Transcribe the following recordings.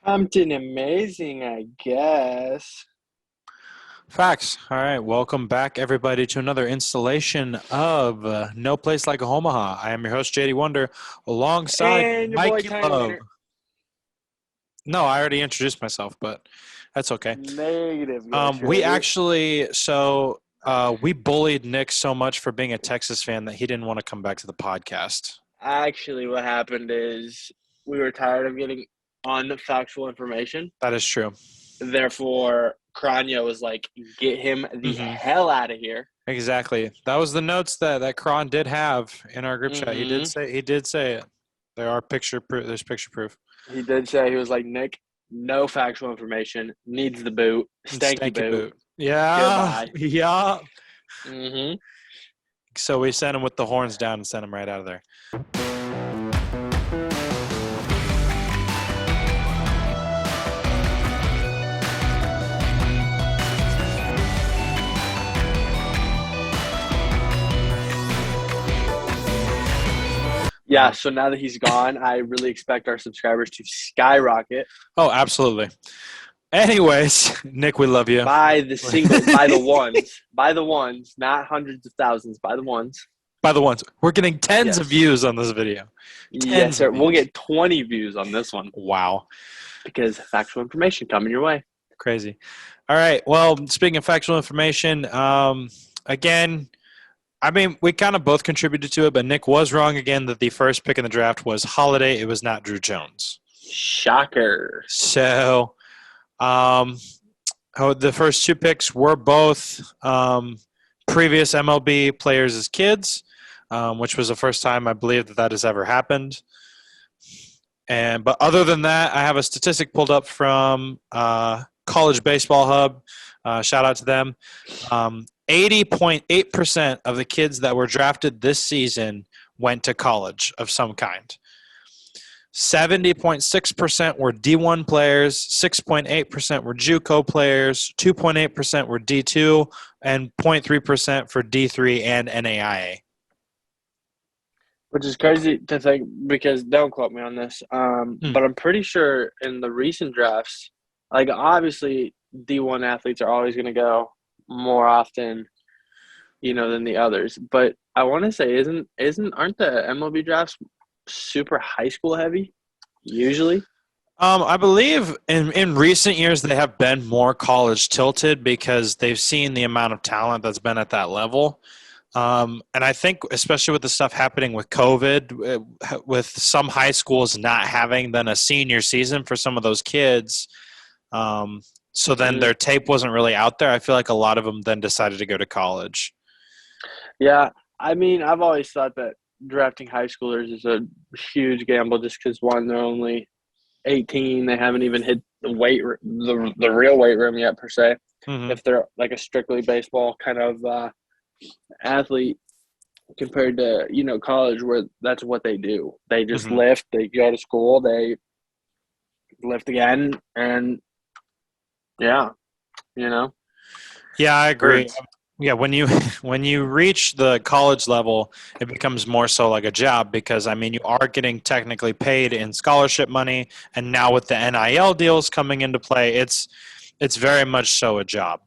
Something amazing, I guess. Facts. All right. Welcome back, everybody, to another installation of No Place Like Homaha. I am your host, JD Wonder, alongside And your boy Mikey Tiny Love. Wiener. No, I already introduced myself, but that's okay. Negative, We ghostwriter. actually, we bullied Nick so much for being a Texas fan that he didn't want to come back to the podcast. Actually, what happened is we were tired of getting unfactual information. That is true. Therefore, Kranya was like, get him the hmm hell out of here. Exactly. That was the notes that Kron did have in our group chat. Mm-hmm. He did say it. There are picture proof. There's picture proof. He did say, he was like, Nick, no factual information. Needs the boot. Stanky Stanky boot. boot. Yeah, Goodbye. yeah. Mm-hmm. So we sent him with the horns down and sent him right out of there. Yeah, so now that he's gone, I really expect our subscribers to skyrocket. Oh, absolutely. Anyways, Nick, we love you. By the ones, not hundreds of thousands, by the ones. By the ones, we're getting tens of Yes. views on this video. Yes, Tens sir. of We'll views. get 20 views on this one Wow. because factual information coming your way. Crazy. All right. Well, speaking of factual information, again, I mean, we kind of both contributed to it, but Nick was wrong again that the first pick in the draft was Holiday. It was not Drew Jones. Shocker. So, the first two picks were both previous MLB players as kids, which was the first time I believe that has ever happened. But other than that, I have a statistic pulled up from College Baseball Hub. Shout out to them. 80.8% of the kids that were drafted this season went to college of some kind. 70.6% were D1 players, 6.8% were JUCO players, 2.8% were D2, and 0.3% for D3 and NAIA. Which is crazy to think because don't quote me on this. But I'm pretty sure in the recent drafts, like obviously D1 athletes are always going to go more often, than the others. But I want to say, aren't the MLB drafts super high school heavy usually? I believe in recent years they have been more college tilted because they've seen the amount of talent that's been at that level. And I think especially with the stuff happening with COVID, with some high schools not having then a senior season for some of those kids, so then their tape wasn't really out there. I feel like a lot of them then decided to go to college. Yeah, I mean, I've always thought that drafting high schoolers is a huge gamble just because, one, they're only 18. They haven't even hit the real weight room yet, per se. Mm-hmm. If they're like a strictly baseball kind of athlete compared to, college where that's what they do. They just lift, they go to school, they lift again, and yeah, Yeah, I agree. birds. Yeah, when you reach the college level, it becomes more so like a job because I mean you are getting technically paid in scholarship money, and now with the NIL deals coming into play, it's very much so a job.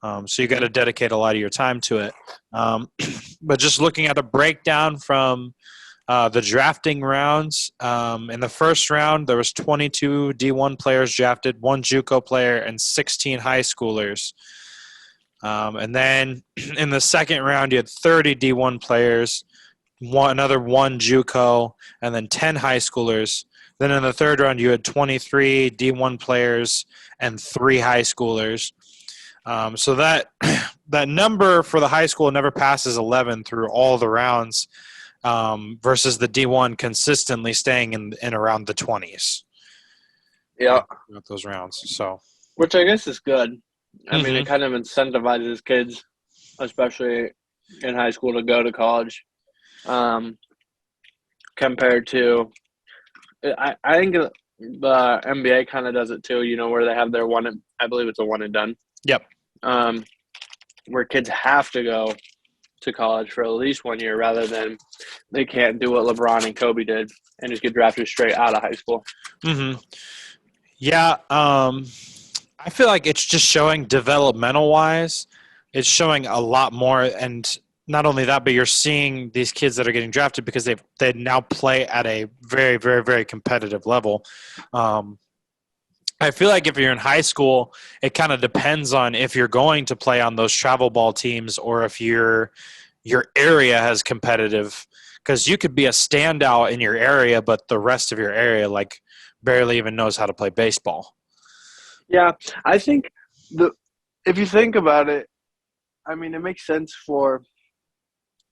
So you got to dedicate a lot of your time to it. But just looking at a breakdown from the drafting rounds, in the first round there was 22 D1 players drafted, one JUCO player, and 16 high schoolers. And then in the second round, you had 30 D1 players, another one JUCO, and then 10 high schoolers. Then in the third round, you had 23 D1 players and 3 high schoolers. So that number for the high school never passes 11 through all the rounds, versus the D1 consistently staying in around the 20s. Yeah, throughout those rounds. So, which I guess is good. I mean, Mhm. it kind of incentivizes kids, especially in high school, to go to college. Compared to, I think the NBA kind of does it too. Where they have their I believe it's a one and done. Yep. Where kids have to go to college for at least 1 year, rather than they can't do what LeBron and Kobe did and just get drafted straight out of high school. Mm-hmm. Yeah, I feel like it's just showing developmental wise, it's showing a lot more, and not only that, but you're seeing these kids that are getting drafted because they now play at a very, very, very competitive level. Um, I feel like if you're in high school, it kind of depends on if you're going to play on those travel ball teams or if your area has competitive, because you could be a standout in your area, but the rest of your area like barely even knows how to play baseball. Yeah, I think the if you think about it, I mean, it makes sense for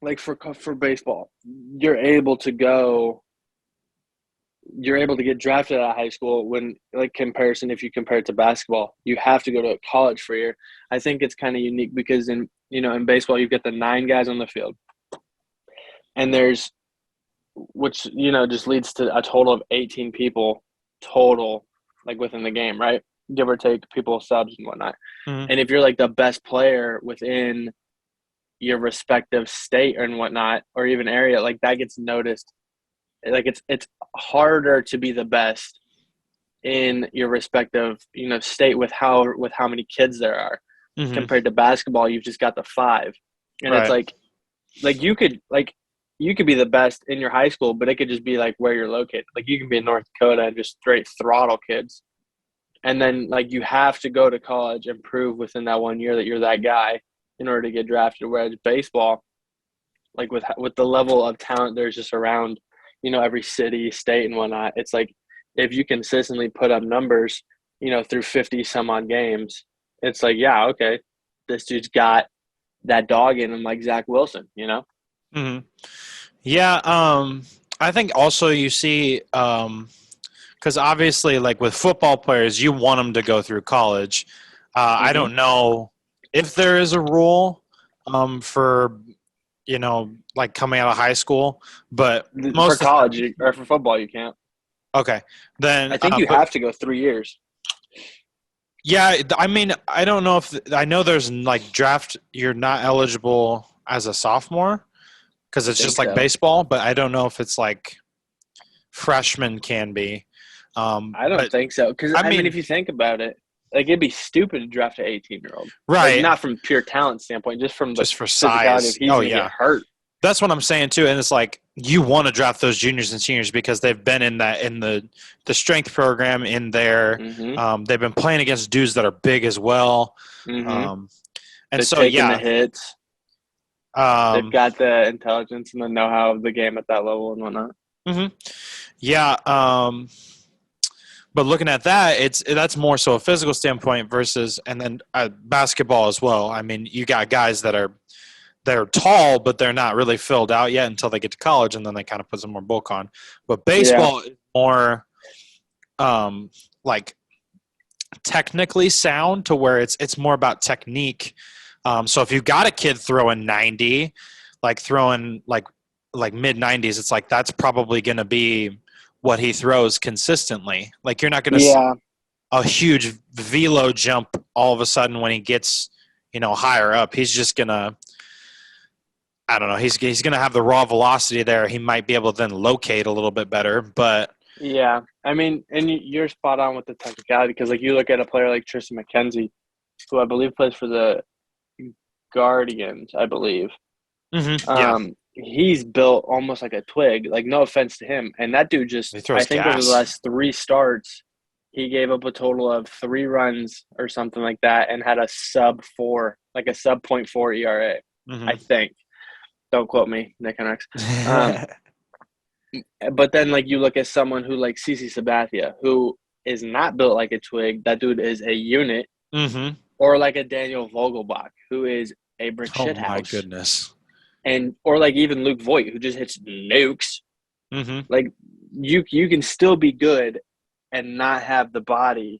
like for baseball. You're able to go. You're able to get drafted out of high school when, like, comparison. If you compare it to basketball, you have to go to college for a year. I think it's kind of unique because in baseball you get the 9 guys on the field, and there's which just leads to a total of 18 people total, like within the game, right? Give or take people subs and whatnot. Mm-hmm. And if you're like the best player within your respective state and whatnot, or even area, like that gets noticed. Like it's harder to be the best in your respective state with how many kids there are Mm-hmm. compared to basketball. You've just got the 5, and it's Right. like you could be the best in your high school, but it could just be like where you're located. Like you can be in North Dakota and just straight throttle kids, and then like you have to go to college and prove within that 1 year that you're that guy in order to get drafted. Whereas baseball, like with the level of talent there's just around, every city, state, and whatnot, it's like if you consistently put up numbers, through 50 some odd games, it's like, yeah, okay, this dude's got that dog in him, like Zach Wilson. Mm-hmm. Yeah. I think also you see, because obviously, like with football players, you want them to go through college. I Mm-hmm. don't know if there is a rule for like coming out of high school, but For most of the time, college or for football, you can't. okay. Then, I think you but have to go 3 years. yeah, I mean, I don't know if I know there's like draft. You're not eligible as a sophomore because I it's think just like so. baseball, but I don't know if it's like freshmen can be. I don't But think so. Because, I I mean, mean, if you think about it, like, it'd be stupid to draft an 18-year-old. Like, right, not from pure talent standpoint, just from the just for physicality of size. he's Oh going to get yeah, hurt. that's what I'm saying too. And it's like you want to draft those juniors and seniors because they've been in the strength program in there. Mm-hmm. They've been playing against dudes that are big as well. Mm-hmm. Um, and They've so taken the yeah, hits. They've um, got the intelligence and the know-how of the game at that level and whatnot. mhm. Yeah. But looking at that, that's more so a physical standpoint versus, and then basketball as well. I mean, you got guys that are they're tall, but they're not really filled out yet until they get to college, and then they kind of put some more bulk on. But Yeah. baseball is more like technically sound to where it's more about technique. So if you got a kid throwing 90, like throwing like mid 90s, it's like that's probably going to be what he throws consistently. Like you're not going to see Yeah. a huge velo jump all of a sudden when he gets higher up. He's just gonna I don't know. He's gonna have the raw velocity there. He might be able to then locate a little bit better, but Yeah. I mean, and you're spot on with the technicality because, like, you look at a player like Tristan McKenzie, who I believe plays for the Guardians, I believe. yeah, He's built almost like a twig. Like, no offense to him. And that dude just, he I throws think over the gas. last 3 starts, he gave up a total of 3 runs or something like that and had a sub 4, like a sub .4 ERA, I Hmm. think. Don't quote me, Nick and Rex. Um, but then, like, you look at someone who, like, CC Sabathia, who is not built like a twig. That dude is a unit. Hmm. Or like a Daniel Vogelbach, who is a brick Oh shit my house. goodness. And or like even Luke Voigt, who just hits nukes. Hmm. Like you can still be good and not have the body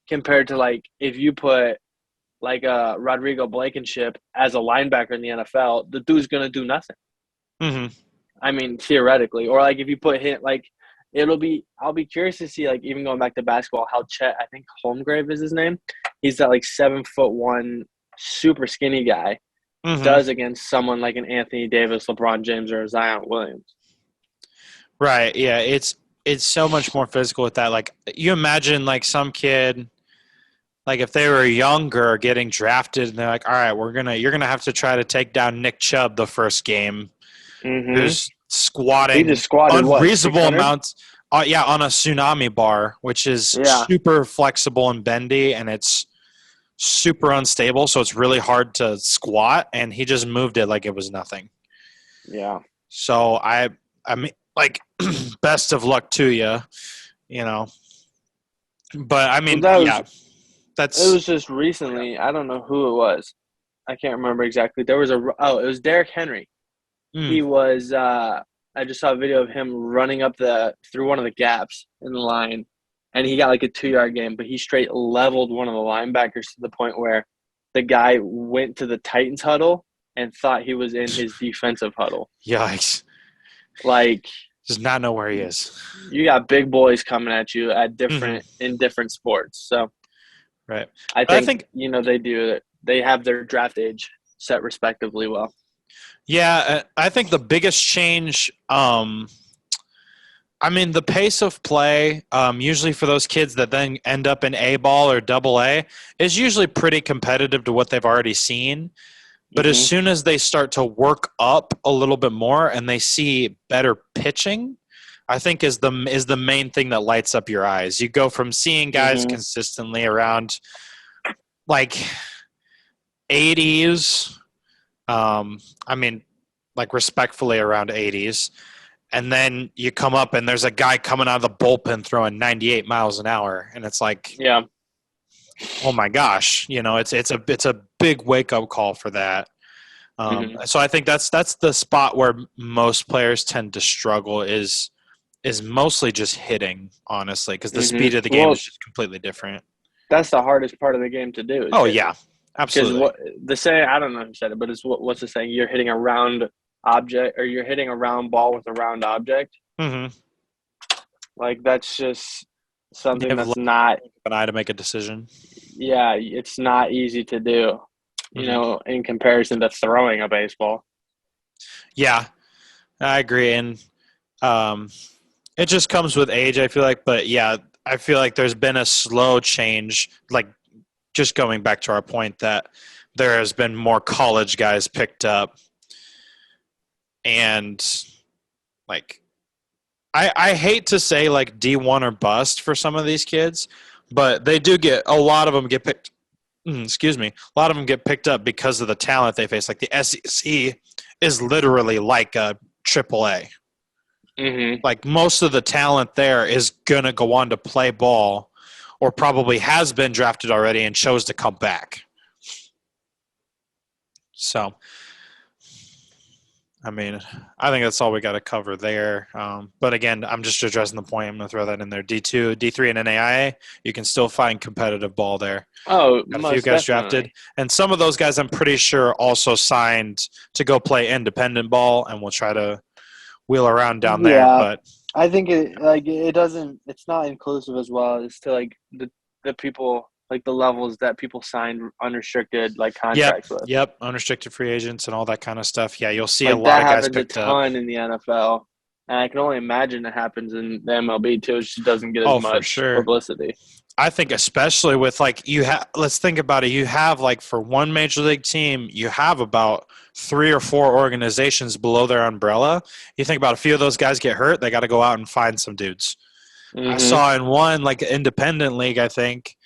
compared to, like, if you put like Rodrigo Blankenship as a linebacker in the NFL, the dude's gonna do nothing. Hmm. I mean, theoretically, or like if you put him like I'll be curious to see, like, even going back to basketball, how Chet, I think Holmgrave is his name. He's that like 7'1", super skinny guy Hmm. does against someone like an Anthony Davis, LeBron James, or Zion Williams. Right. Yeah. it's so much more physical with that. Like, you imagine like some kid, like if they were younger getting drafted and they're like, all right, you're gonna have to try to take down Nick Chubb the first game, Mm-hmm. who's He squatting just squatted what, unreasonable 600? amounts. Yeah, on a tsunami bar, which is Yeah, super flexible and bendy, and it's super unstable, so it's really hard to squat. And he just moved it like it was nothing. yeah. So I mean, like, best of luck to you, you know. But I Well, mean, yeah, it that's was just recently. I don't know who it was. I can't remember exactly. It was Derrick Henry. mm, He was I just saw a video of him running up the through one of the gaps in the line, and he got like a 2 yard gain, but he straight leveled one of the linebackers to the point where the guy went to the Titans huddle and thought he was in his defensive huddle. yikes. Like, Does not know where he is. you got big boys coming at you at Hmm. different sports. So Right. I But I think think, they have their draft age set respectively well. yeah, I think the biggest change, I mean, the pace of play, usually for those kids that then end up in A ball or double A, is usually pretty competitive to what they've already seen. But as Hmm. soon as they start to work up a little bit more and they see better pitching, I think is the main thing that lights up your eyes. You go from seeing guys Hmm. consistently around like 80s, I mean, like respectfully around 80s, and then you come up and there's a guy coming out of the bullpen throwing 98 miles an hour, and it's like, Yeah. oh my gosh, it's a big wake up call for that. Hmm. So I think that's the spot where most players tend to struggle is mostly just hitting, honestly, because the Hmm. speed of the game is Well, just completely different. that's the hardest part of the game to do is Oh hitting. yeah, Because absolutely. what the saying, I don't know who said it, but what's the saying? You're hitting a round object, or you're hitting a round ball with a round object. Mm-hmm. Like, that's just You something have that's not. an eye to make a decision. Yeah, it's not easy to do. Mm-hmm. In comparison to throwing a baseball. Yeah, I agree, and um, it just comes with age, I feel like. But yeah, I feel like there's been a slow change. Like, just going back to our point that there has been more college guys picked up, and like I hate to say like D1 or bust for some of these kids, but they do get a lot of them get picked. Excuse me, a lot of them get picked up because of the talent they face. Like the SEC is literally like a AAA. Hmm. Like most of the talent there is gonna go on to play ball, or probably has been drafted already and chose to come back. So, I mean, I think that's all we got to cover there. But again, I'm just addressing the point. I'm going to throw that in there. D2, D3, and NAIA, you can still find competitive ball there. Oh, Got a few most guys drafted. definitely. And some of those guys, I'm pretty sure, also signed to go play independent ball, and we'll try to wheel around down there. Yeah, But I think it doesn't. It's not inclusive as well as to like the people, like the levels that people signed unrestricted like yep, contracts with. yep, unrestricted free agents and all that kind of stuff. Yeah, you'll see a Like, lot that of guys happens a picked up. ton in the NFL, and I can only imagine it happens in the MLB too. It just doesn't get as Oh, for much sure. publicity. I think especially with like let's think about it. You have like for one major league team, you have about 3 or 4 organizations below their umbrella. You think about a few of those guys get hurt, they got to go out and find some dudes. I Hmm. saw in one like independent league, I think,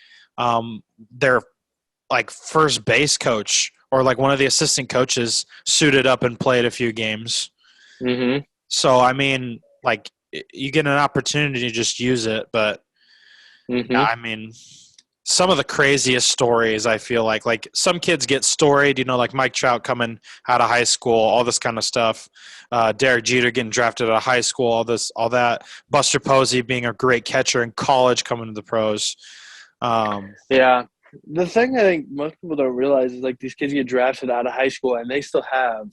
their like first base coach or like one of the assistant coaches suited up and played a few games. Hmm. So I mean, like you get an opportunity to just use it, but yeah, Hmm. I mean, some of the craziest stories I feel like some kids get storied, like Mike Trout coming out of high school, all this kind of stuff. Derek Jeter getting drafted out of high school, all that. Buster Posey being a great catcher in college, coming to the pros. Yeah. The thing I think most people don't realize is like these kids get drafted out of high school and they still have,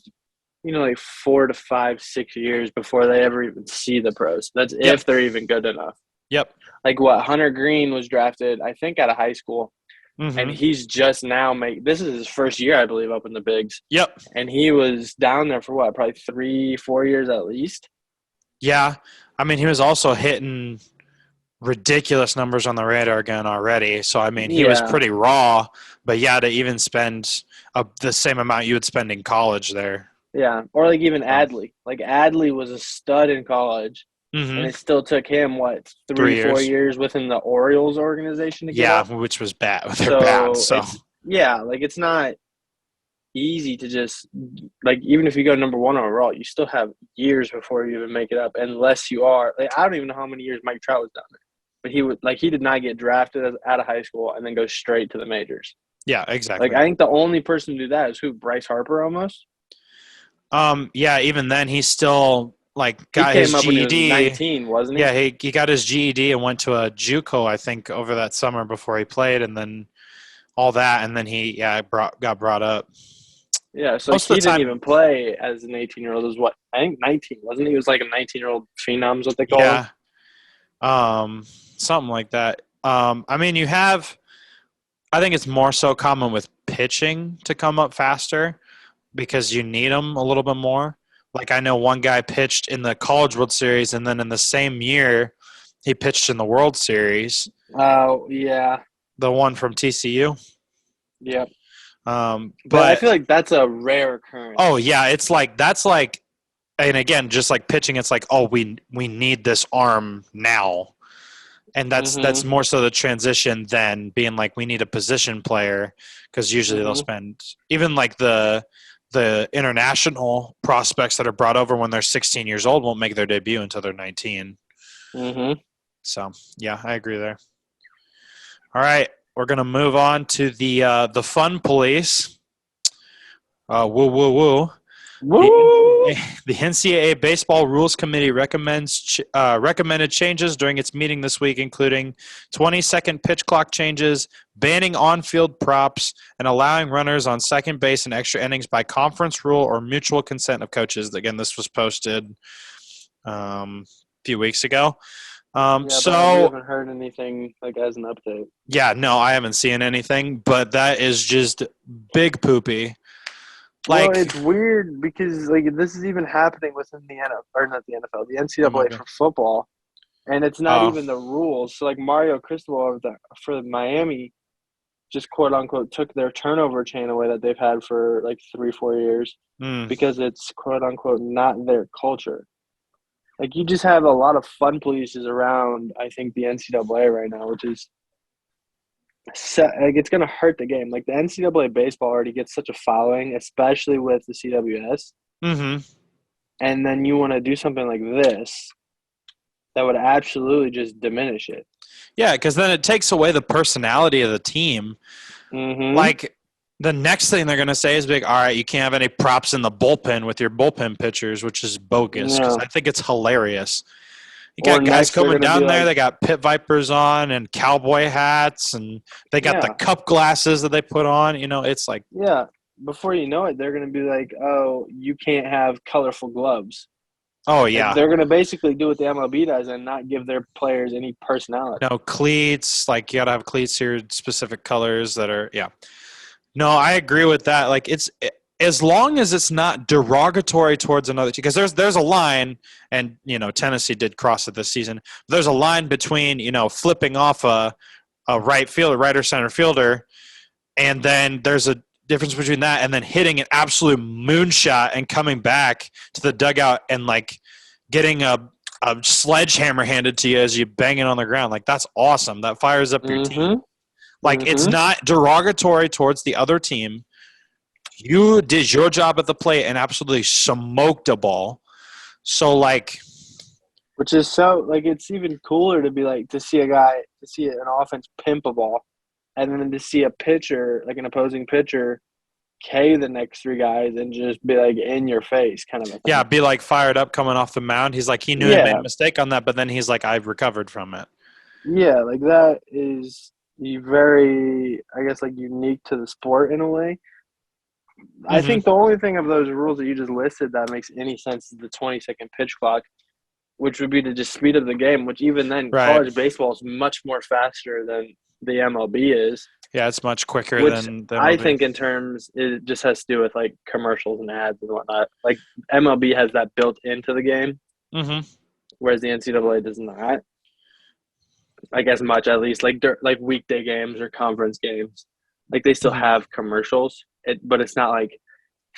like 4 to 5, 6 years before they ever even see the pros. That's Yep, if they're even good enough. yep, Like, what, Hunter Green was drafted, I think, out of high school, and mm-hmm, he's just now this is his first year, I believe, up in the bigs. yep, And he was down there for what, probably 3, 4 years at least. yeah. I mean, he was also hitting ridiculous numbers on the radar gun already. So, I mean, he was Yeah, pretty raw. But, yeah, to even spend the same amount you would spend in college there. yeah. Or like even So, Adley. Like Adley was a stud in college, and it mm-hmm. still took him what 3 4 years. years within the Orioles organization to get Yeah, up. which was bad. They're bad. So So, like it's not easy to just like even if you go number one overall, you still have years before you even make it up, unless you are like I don't even know how many years Mike Trout was down there, but he did not get drafted out of high school and then go straight to the majors. yeah, Like exactly. I think the only person to do that is who Bryce Harper almost. Yeah, even then, he still like He got his came up when he was GED. 19, wasn't he? Yeah, he got his GED and went to a JUCO, I think, over that summer before he played, and then all that, and then he got brought up. Yeah, so like Most of he the didn't time, even play as an 18-year-old. Is what I think 19, wasn't he? He was like a 19-year-old phenom, is what they call him. yeah, something like that. I mean, I think it's more so common with pitching to come up faster because you need them a little bit more. Like I know one guy pitched in the College World Series, and then in the same year, he pitched in the World Series. Oh yeah, The one from TCU. yeah. But I But feel like that's a rare oh occurrence. yeah, it's like that's like, and again, just like pitching, it's like oh we need this arm now, and that's Mm-hmm. more so the transition than being like we need a position player because usually they'll Mm-hmm. spend even like the international prospects that are brought over when they're 16 years old won't make their debut until they're 19. Mm-hmm. So yeah, I agree there. All right, we're gonna move on to the fun police. Woo woo woo. The, Woo! the NCAA Baseball Rules Committee recommended changes during its meeting this week, including 20-second pitch clock changes, banning on-field props, and allowing runners on second base in extra innings by conference rule or mutual consent of coaches. Again, this was posted a few weeks ago. Yeah, but we So, haven't heard anything like as an update. yeah, no, I haven't seen anything, but that is just big poopy. Well, Like, it's weird because like this is even happening within the NFL or not the NFL, the NCAA MLB. for football, and it's not Oh, even the rules. So like Mario Cristobal for Miami just quote unquote took their turnover chain away that they've had for like 3-4 years mm. because it's quote unquote not their culture. Like you just have a lot of fun polices around. I think the NCAA right now, which is like it's gonna hurt the game. Like the NCAA baseball already gets such a following, especially with the CWS, Mm-hmm. and then you want to do something like this that would absolutely just diminish it. Yeah, because then it takes away the personality of the team. Mm-hmm. Like the next thing they're going to say is big. All right, you can't have any props in the bullpen with your bullpen pitchers, which is bogus. Because Yeah. I think it's hilarious. You Or got guys next they're coming gonna be down there. like, They got pit vipers on and cowboy hats, and they got the yeah, cup glasses that they put on. It's like, yeah. Before you know it, they're gonna be like, oh, you can't have colorful gloves. oh Like yeah, they're gonna basically do what the MLB does and not give their players any personality. no cleats. Like you got to have cleats here, specific colors that are yeah. No, I agree with that. Like as long as it's not derogatory towards another team, because there's a line, and Tennessee did cross it this season. There's a line between flipping off a right or center fielder, and then there's a difference between that and then hitting an absolute moonshot and coming back to the dugout and like getting a sledgehammer handed to you as you bang it on the ground. Like that's awesome. That fires up your team. Mm-hmm. Like it's Mm-hmm. not derogatory towards the other team. You did your job at the plate and absolutely smoked a ball. So like, Which is so like it's even cooler to be like to see an offense pimp a ball, and then to see a pitcher like an opposing pitcher K the next three guys and just be like in your face kind of a yeah, thing. be like fired up coming off the mound. He's like he knew he made a Yeah, mistake on that, but then he's like I've recovered from it. yeah, like that is very I guess like unique to the sport in a way. I Mm-hmm. think the only thing of those rules that you just listed that makes any sense is the 20-second pitch clock, which would be to just speed up the game, which even then Right. college baseball is much more faster than the MLB is, Yeah, it's much quicker which than the I MLB. think in terms it just has to do with like commercials and ads and whatnot. Like MLB has that built into the game, Mm-hmm. whereas the NCAA does not. Like as much, at least, like weekday games or conference games, like they still have commercials. But it's not like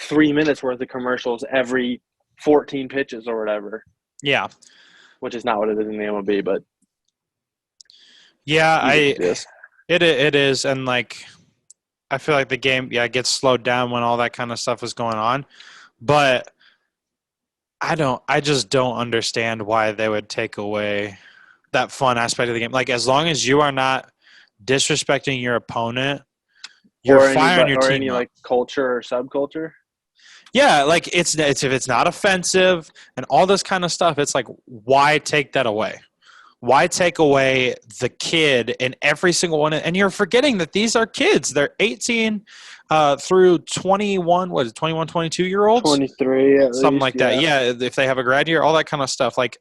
3 minutes worth of commercials every 14 pitches or whatever. Yeah, which is not what it is in the MLB. But yeah, it is, and like I feel like the game gets slowed down when all that kind of stuff is going on, but I just don't understand why they would take away that fun aspect of the game. Like, as long as you are not disrespecting your opponent, you're firing your team up. Like culture or subculture. Yeah, like it's if it's not offensive and all this kind of stuff, it's like, why take that away? Why take away the kid in every single one? And you're forgetting that these are kids. They're 18 through 21, 22-year-olds? 23 at Something least, like that. Yeah, if they have a grad year, all that kind of stuff. Like,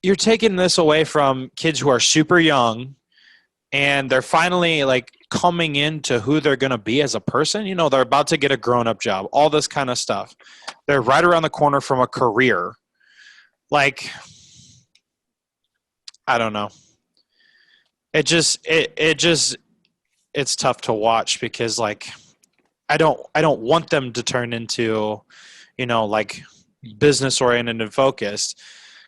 you're taking this away from kids who are super young, and they're finally like coming into who they're going to be as a person. You know, they're about to get a grown-up job, all this kind of stuff. They're right around the corner from a career. Like, I don't know. It's tough to watch because like I don't want them to turn into, like business oriented and focused,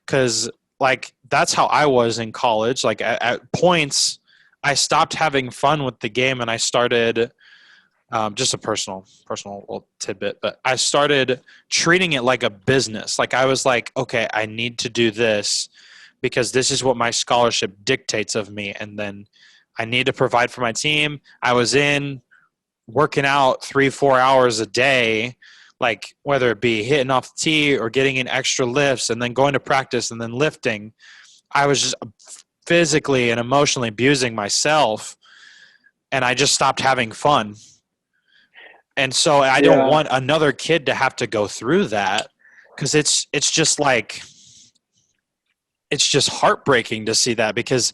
because like that's how I was in college. Like at points I stopped having fun with the game and I started just a personal little tidbit, but I started treating it like a business. Like I was like, okay, I need to do this because this is what my scholarship dictates of me. And then I need to provide for my team. I was in working out 3-4 hours a day, like whether it be hitting off the tee or getting in extra lifts and then going to practice and then lifting. I was just physically and emotionally abusing myself, and I just stopped having fun. And so I don't want another kid to have to go through that, because it's just like, it's just heartbreaking to see that, because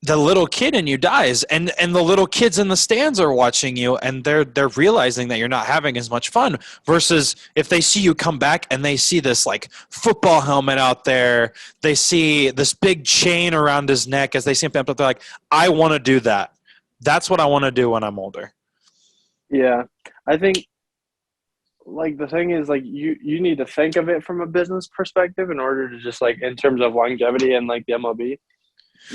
the little kid in you dies, and the little kids in the stands are watching you, and they're realizing that you're not having as much fun, versus if they see you come back and they see this like football helmet out there, they see this big chain around his neck as they see him up, they're like, I want to do that. That's what I want to do when I'm older. Yeah. I think like the thing is like you need to think of it from a business perspective in order to just like in terms of longevity and like the MLB.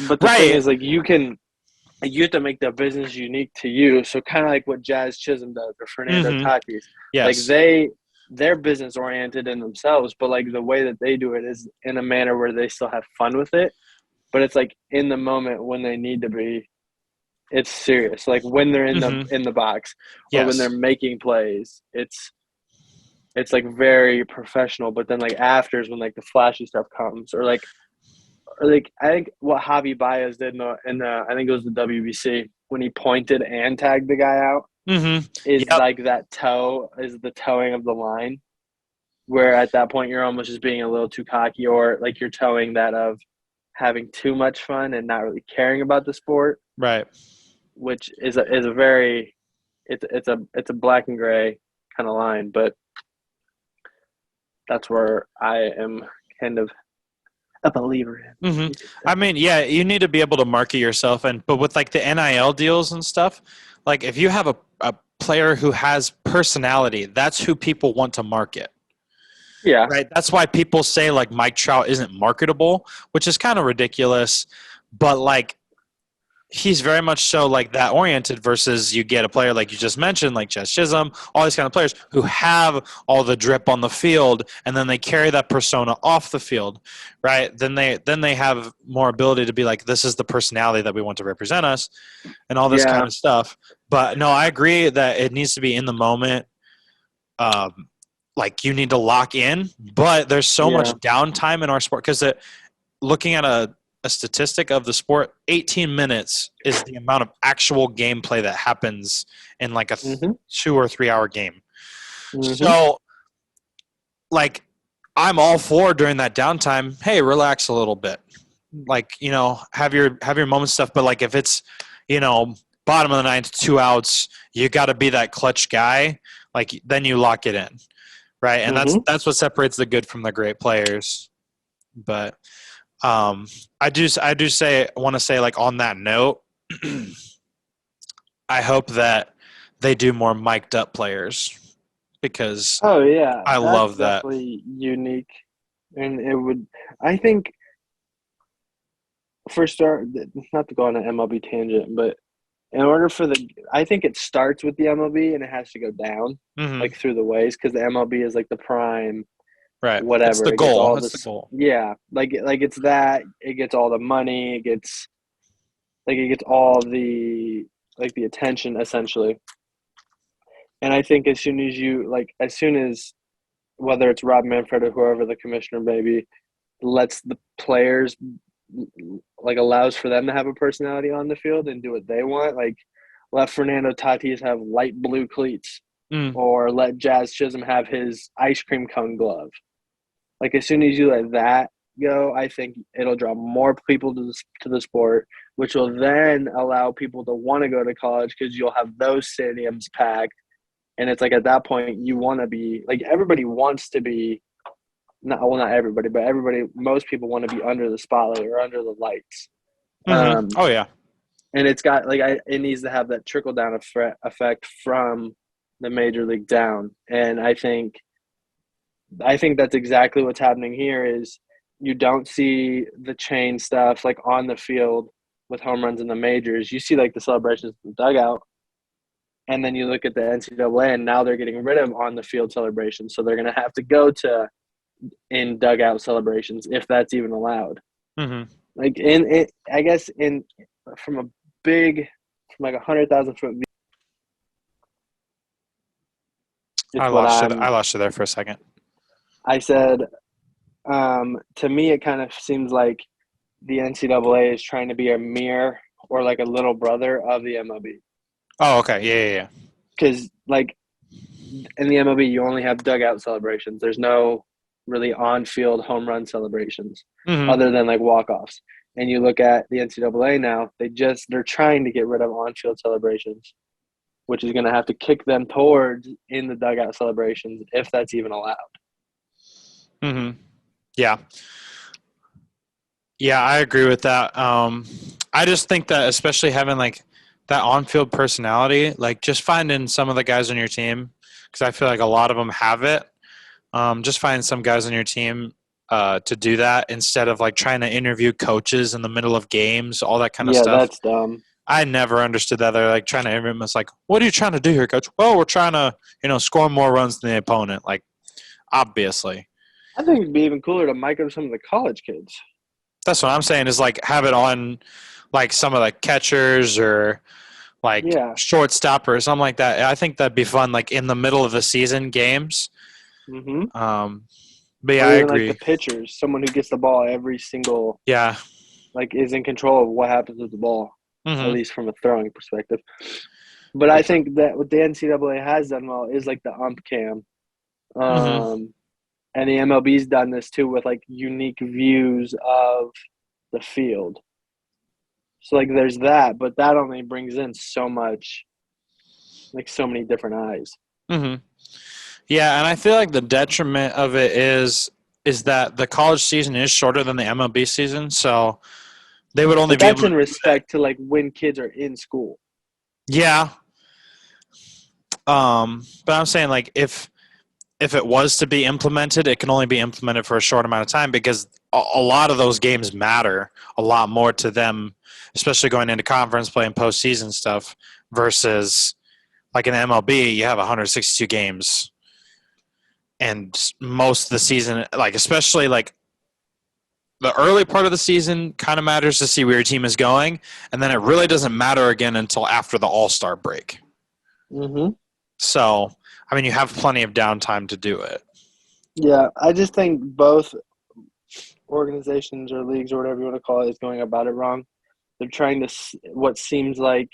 But the thing is like you have to make the business unique to you. So kind of like what Jazz Chisholm does or Fernando Tatis. Yes. Like they're business oriented in themselves, but like the way that they do it is in a manner where they still have fun with it. But it's like in the moment when they need to be, it's serious. Like when they're in the box or when they're making plays, it's like very professional. But then like after is when like the flashy stuff comes, or like I think what Javi Baez did in the I think it was the WBC when he pointed and tagged the guy out is like that toe is the towing of the line, where at that point you're almost just being a little too cocky, or like you're towing that of having too much fun and not really caring about the sport, right? Which is a very it's a black and gray kind of line, but that's where I am kind of a believer in. I mean, yeah, you need to be able to market yourself, but with like the NIL deals and stuff, like if you have a player who has personality, that's who people want to market. Yeah. Right. That's why people say like Mike Trout isn't marketable, which is kind of ridiculous, but like he's very much so like that oriented, versus you get a player like you just mentioned, like Jazz Chisholm, all these kind of players who have all the drip on the field, and then they carry that persona off the field, right? Then they have more ability to be like, this is the personality that we want to represent us, and all this kind of stuff. But no, I agree that it needs to be in the moment. Like you need to lock in, but there's so much downtime in our sport, because looking at a statistic of the sport, 18 minutes is the amount of actual gameplay that happens in like a 2 or 3 hour game. So like I'm all for during that downtime, hey, relax a little bit. Like, have your moment stuff, but like if it's, bottom of the ninth, 2 outs, you got to be that clutch guy. Like then you lock it in. Right. And that's what separates the good from the great players. But I want to say like on that note, I hope that they do more mic'd up players because Oh yeah, I that's love that. definitely unique, and it would. I think for start, not to go on an MLB tangent, but in order for I think it starts with the MLB and it has to go down Hmm. like through the ways because the MLB is like the prime Right. It's whatever. the It gets goal. all It's the this, goal. yeah, like it's that. It gets all the money. It gets all the like the attention essentially. And I think as soon as as soon as whether it's Rob Manfred or whoever the commissioner may be, lets the players like allows for them to have a personality on the field and do what they want. Like let Fernando Tatis have light blue cleats Mm. or let Jazz Chisholm have his ice cream cone glove. Like as soon as you let that go, I think it'll draw more people to the sport, which will then allow people to want to go to college because you'll have those stadiums packed. And it's like at that point you want to be like everybody wants to be not everybody, but everybody most people want to be under the spotlight or under the lights. Hmm. Um, Oh yeah. and it's got it needs to have that trickle down effect from the major league down. And I think that's exactly what's happening here is you don't see the chain stuff like on the field with home runs in the majors. You see like the celebrations in the dugout, and then you look at the NCAA, and now they're getting rid of on the field celebrations, so they're going to have to go to in dugout celebrations if that's even allowed. Hmm. Like in it, I guess in from a big from like 100,000 foot view, I it's what lost you. I lost you there for a second. I said. To me, it kind of seems like the NCAA is trying to be a mirror or like a little brother of the MLB. Oh, okay. Yeah, yeah, Because like in the MLB, you only have dugout celebrations. There's no really on-field home run celebrations yeah. Hmm. other than like walk-offs. And you look at the NCAA now, they're trying to get rid of on-field celebrations, which is going to have to kick them towards in the dugout celebrations if that's even allowed. Hmm. Yeah. Yeah, I agree with that. I just think that especially having like that on-field personality, like just finding some of the guys on your team, because I feel like a lot of them have it. Just finding some guys on your team to do that instead of like trying to interview coaches in the middle of games, all that kind of Yeah, stuff. that's dumb. I never understood that. They're like trying to interview them. It's like, what are you trying to do here, coach? Well, we're trying to, score more runs than the opponent. Like, obviously. I think it'd be even cooler to mic up some of the college kids. That's what I'm saying is like have it on like some of the catchers or like Yeah. shortstop or something like that. I think that'd be fun, like in the middle of the season games. Mm-hmm. Um, but yeah, Or I even like the agree. pitchers, someone who gets the ball every single, Yeah. like is in control of what happens with the ball, at Hmm. least from a throwing perspective. But I Yeah. think that what the NCAA has done well is like the ump cam. Hmm. And the MLB's done this too with like unique views of the field. So like there's that, but that only brings in so much, like so many different eyes. Hmm. Yeah, and I feel like the detriment of it is that the college season is shorter than the MLB season, so they would only But be able that's to in do that. respect to like when kids are in school. Yeah. But I'm saying like if it was to be implemented, it can only be implemented for a short amount of time because a lot of those games matter a lot more to them, especially going into conference play and postseason stuff versus like in MLB, you have 162 games and most of the season, like especially like the early part of the season kind of matters to see where your team is going, and then it really doesn't matter again until after the All-Star break. Mm-hmm. So, I mean, you have plenty of downtime to do it. Yeah, I just think both organizations or leagues or whatever you want to call it is going about it wrong. They're trying to what seems like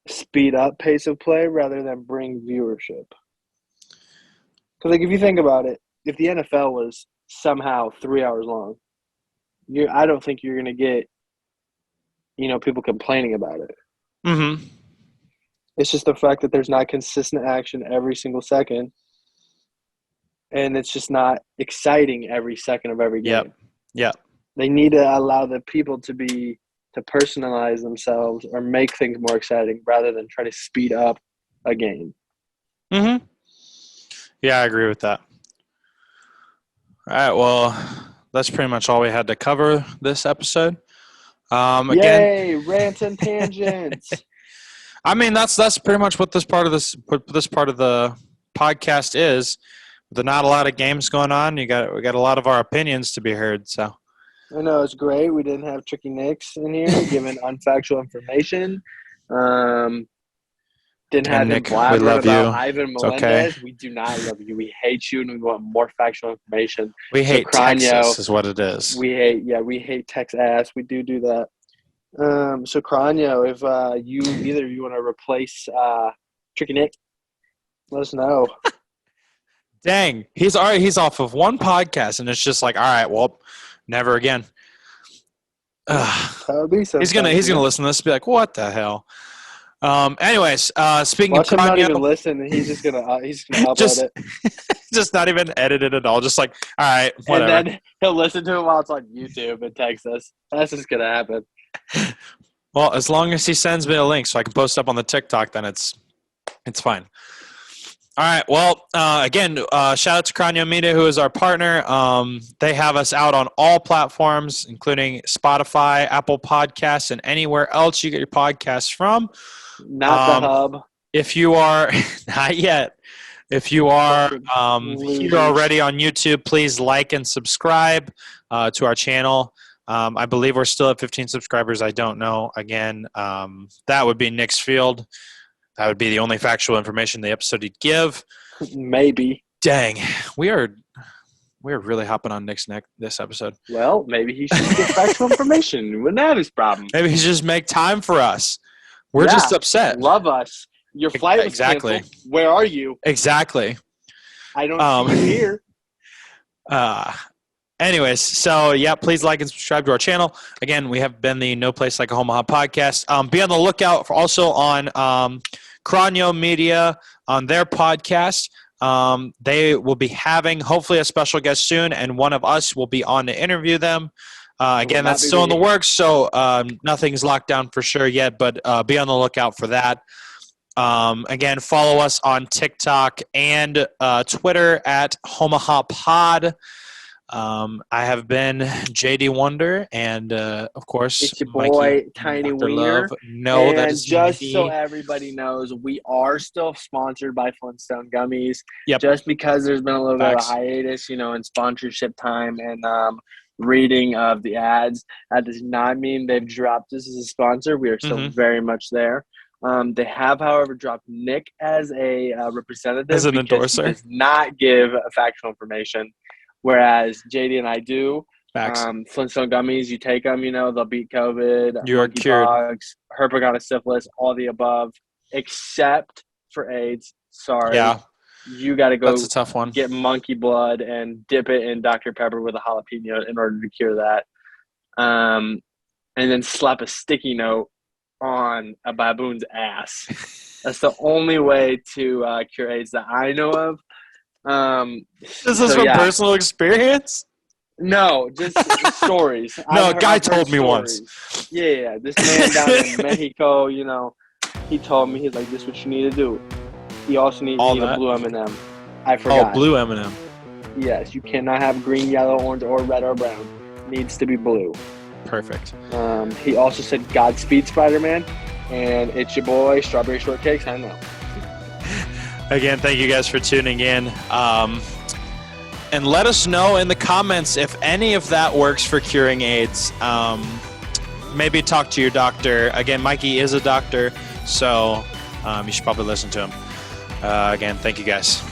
speed up pace of play rather than bring viewership. Because like if you think about it, if the NFL was somehow 3 hours long, I don't think you're going to get people complaining about it. Mm-hmm. It's just the fact that there's not consistent action every single second, and it's just not exciting every second of every Yep. game. Yeah. They need to allow the people to personalize themselves or make things more exciting rather than try to speed up a game. Mm-hmm. Yeah, I agree with that. All right, well, that's pretty much all we had to cover this episode. Yay, rants and tangents. I mean, that's pretty much what this part of the podcast is. There's not a lot of games going on. We got a lot of our opinions to be heard. So I know it's great. We didn't have Tricky Nicks in here giving unfactual information. Didn't have Nick, him blabbering about Ivan It's Melendez. okay. We do not love you. We hate you, and we want more factual information. We hate Texas, is what it is. We hate Tex ass. We do that. So Cranio, if either of you want to replace Tricky Nick, let us know. Dang, he's off of one podcast, and it's just like, all right, well, never again. He's gonna listen to this and be like, what the hell? Anyways, speaking Watch of Cranio, him not even listen, and he's just gonna upload it. Just not even edit it at all. Just like, all right, whatever. And then he'll listen to it while it's on YouTube and text us. That's just gonna happen. Well, as long as he sends me a link so I can post up on the TikTok, then it's fine. All right. Well, again, shout out to Cranio Media, who is our partner. They have us out on all platforms, including Spotify, Apple Podcasts, and anywhere else you get your podcasts from. Not the hub. If you are not yet, if you are here already on YouTube, please like and subscribe to our channel. I believe we're still at 15 subscribers. I don't know. Again, that would be Nick's field. That would be the only factual information the episode he'd give. Maybe. Dang, we are really hopping on Nick's neck this episode. Well, maybe he should get factual information. We wouldn't have this problem. Maybe he should just make time for us. We're just upset. Love us. Your flight was canceled. Where are you? Exactly. I don't see you here. Anyways, so yeah, please like and subscribe to our channel. Again, we have been the No Place Like Homaha podcast. Be on the lookout for also on Cranio Media on their podcast. They will be having hopefully a special guest soon, and one of us will be on to interview them. Again, that's still in the works, so nothing's locked down for sure yet, but be on the lookout for that. Again, follow us on TikTok and Twitter at Homaha Pod. I have been JD Wonder, and of course, it's your Mikey, boy Tiny Wiener. No, that is just me. So everybody knows, we are still sponsored by Flintstone Gummies. Yep. Just because there's been a little bit of a hiatus, in sponsorship time and reading of the ads, that does not mean they've dropped us as a sponsor. We are still very much there. They have, however, dropped Nick as a representative, as an endorser. He does not give factual information. Whereas JD and I do. Flintstone Gummies, you take them, they'll beat COVID. You are cured. Herpagona, syphilis, all the above, except for AIDS. Sorry. Yeah. You got to go. That's a tough one. Get monkey blood and dip it in Dr. Pepper with a jalapeno in order to cure that. And then slap a sticky note on a baboon's ass. That's the only way to cure AIDS that I know of. This is from personal experience? No, just stories. No, a guy told me once. Yeah. This man down in Mexico, he told me, he's like, this is what you need to do. You also need a blue M&M. I forgot. Oh, blue M&M. Yes, you cannot have green, yellow, orange, or red or brown. It needs to be blue. Perfect. He also said, Godspeed, Spider-Man. And it's your boy, Strawberry Shortcakes. I know. Again, thank you guys for tuning in. And let us know in the comments if any of that works for curing AIDS. Maybe talk to your doctor. Again, Mikey is a doctor, so you should probably listen to him. Again, thank you guys.